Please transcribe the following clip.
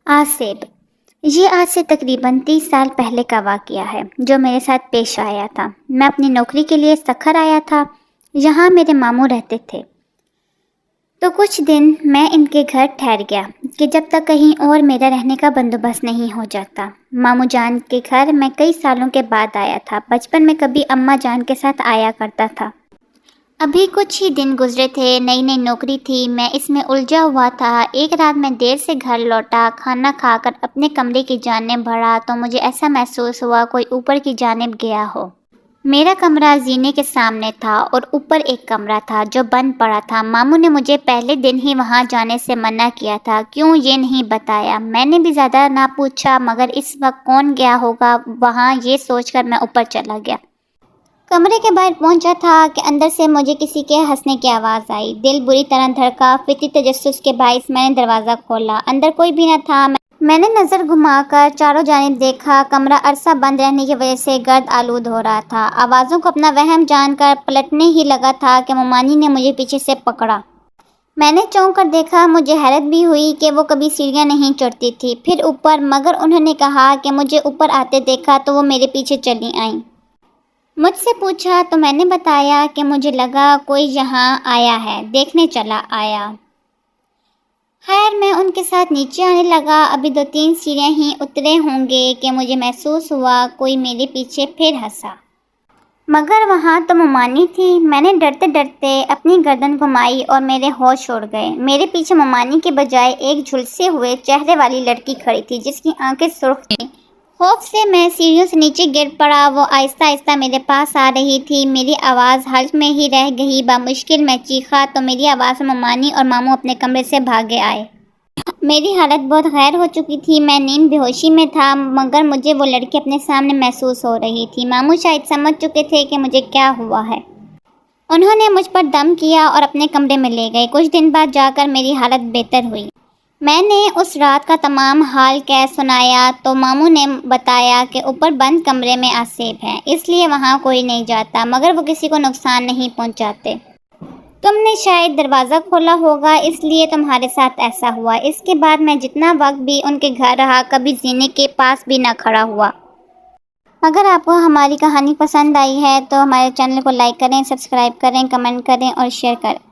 آصف، یہ آج سے تقریباً 30 سال پہلے کا واقعہ ہے جو میرے ساتھ پیش آیا تھا۔ میں اپنی نوکری کے لیے سکھر آیا تھا۔ یہاں میرے ماموں رہتے تھے، تو کچھ دن میں ان کے گھر ٹھہر گیا کہ جب تک کہیں اور میرا رہنے کا بندوبست نہیں ہو جاتا۔ ماموں جان کے گھر میں کئی سالوں کے بعد آیا تھا۔ بچپن میں کبھی اماں جان کے ساتھ آیا کرتا تھا۔ ابھی کچھ ہی دن گزرے تھے، نئی نئی نوکری تھی، میں اس میں الجھا ہوا تھا۔ ایک رات میں دیر سے گھر لوٹا، کھانا کھا کر اپنے کمرے کی جانب بڑھا تو مجھے ایسا محسوس ہوا کوئی اوپر کی جانب گیا ہو۔ میرا کمرہ زینے کے سامنے تھا اور اوپر ایک کمرہ تھا جو بند پڑا تھا۔ ماموں نے مجھے پہلے دن ہی وہاں جانے سے منع کیا تھا، کیوں یہ نہیں بتایا۔ میں نے بھی زیادہ نہ پوچھا، مگر اس وقت کون گیا ہوگا وہاں یہ سوچ کر میں اوپر چلا گیا۔ کمرے کے باہر پہنچا تھا کہ اندر سے مجھے کسی کے ہنسنے کی آواز آئی۔ دل بری طرح دھڑکا۔ فطری تجسس کے باعث میں نے دروازہ کھولا۔ اندر کوئی بھی نہ تھا۔ میں نے نظر گھما کر چاروں جانب دیکھا۔ کمرہ عرصہ بند رہنے کی وجہ سے گرد آلود ہو رہا تھا۔ آوازوں کو اپنا وہم جان کر پلٹنے ہی لگا تھا کہ ممانی نے مجھے پیچھے سے پکڑا۔ میں نے چونک کر دیکھا۔ مجھے حیرت بھی ہوئی کہ وہ کبھی سیڑھیاں نہیں چڑھتی تھی، پھر اوپر، مگر انہوں نے کہا کہ مجھے اوپر آتے دیکھا تو وہ میرے پیچھے چلی آئیں۔ مجھ سے پوچھا تو میں نے بتایا کہ مجھے لگا کوئی یہاں آیا ہے، دیکھنے چلا آیا۔ خیر میں ان کے ساتھ نیچے آنے لگا۔ ابھی 2-3 سیڑھیاں ہی اترے ہوں گے کہ مجھے محسوس ہوا کوئی میرے پیچھے پھر ہنسا، مگر وہاں تو ممانی تھی۔ میں نے ڈرتے ڈرتے اپنی گردن گھمائی اور میرے ہوش اڑ گئے۔ میرے پیچھے ممانی کے بجائے ایک جھلسے ہوئے چہرے والی لڑکی کھڑی تھی جس کی آنکھیں سرخ تھیں۔ خوف سے میں سیڑھیوں سے نیچے گر پڑا۔ وہ آہستہ آہستہ میرے پاس آ رہی تھی۔ میری آواز حلق میں ہی رہ گئی۔ بامشکل میں چیخا تو میری آواز میں ممانی اور ماموں اپنے کمرے سے بھاگے آئے۔ میری حالت بہت غیر ہو چکی تھی۔ میں نیم بے ہوشی میں تھا، مگر مجھے وہ لڑکی اپنے سامنے محسوس ہو رہی تھی۔ ماموں شاید سمجھ چکے تھے کہ مجھے کیا ہوا ہے۔ انہوں نے مجھ پر دم کیا اور اپنے کمرے میں لے گئے۔ کچھ دن بعد جا کر میری حالت بہتر ہوئی۔ میں نے اس رات کا تمام حال کہہ سنایا تو ماموں نے بتایا کہ اوپر بند کمرے میں آصف ہے، اس لیے وہاں کوئی نہیں جاتا، مگر وہ کسی کو نقصان نہیں پہنچاتے۔ تم نے شاید دروازہ کھولا ہوگا، اس لیے تمہارے ساتھ ایسا ہوا۔ اس کے بعد میں جتنا وقت بھی ان کے گھر رہا کبھی زینے کے پاس بھی نہ کھڑا ہوا۔ اگر آپ کو ہماری کہانی پسند آئی ہے تو ہمارے چینل کو لائک کریں، سبسکرائب کریں، کمنٹ کریں اور شیئر کریں۔